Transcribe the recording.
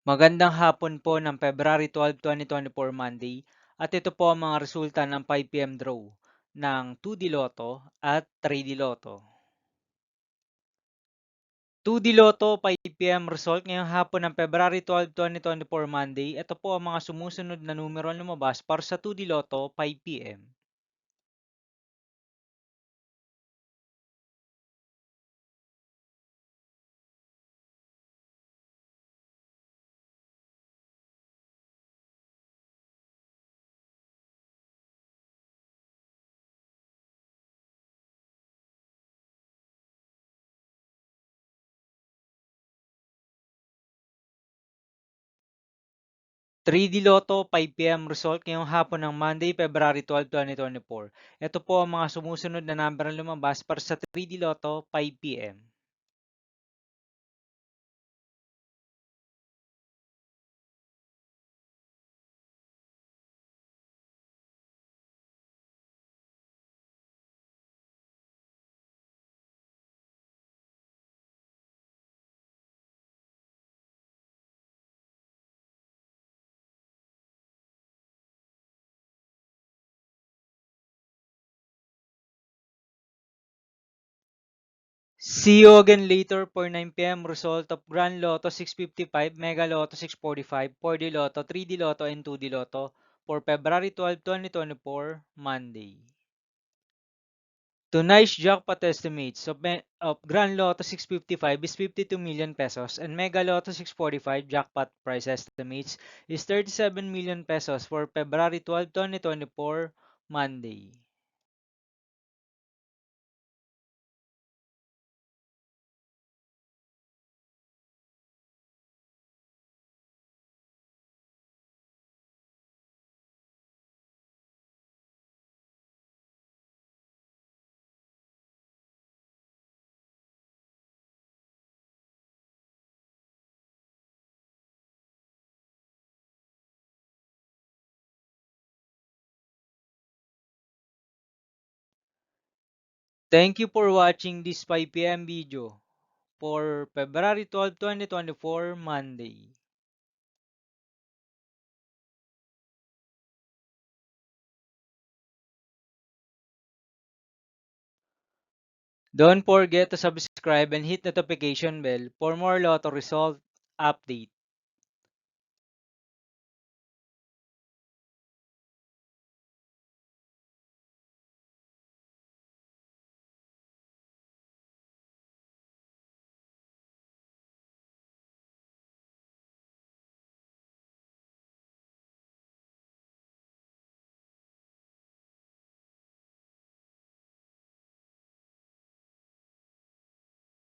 Magandang hapon po ng February 12, 2024 Monday at ito po ang mga resulta ng 5 PM draw ng 2D Lotto at 3D Lotto. 2D Lotto 5 PM result ngayong hapon ng February 12, 2024 Monday. Ito po ang mga sumusunod na numero ang lumabas para sa 2D Lotto 5 PM. 3D Lotto 5 PM result ngayong hapon ng Monday, February 12, 2024. Ito po ang mga sumusunod na number ang lumabas para sa 3D Lotto 5 PM. 'See you again later for 9 PM result of Grand Lotto 655, Mega Lotto 645, 4D Lotto, 3D Lotto, and 2D Lotto for February 12, 2024, Monday. Tonight's jackpot estimates of Grand Lotto 655 is 52 million pesos and Mega Lotto 645 jackpot price estimates is 37 million pesos for February 12, 2024, Monday. Thank you for watching this 5 PM video for February 12, 2024, Monday. Don't forget to subscribe and hit notification bell for more lotto result update.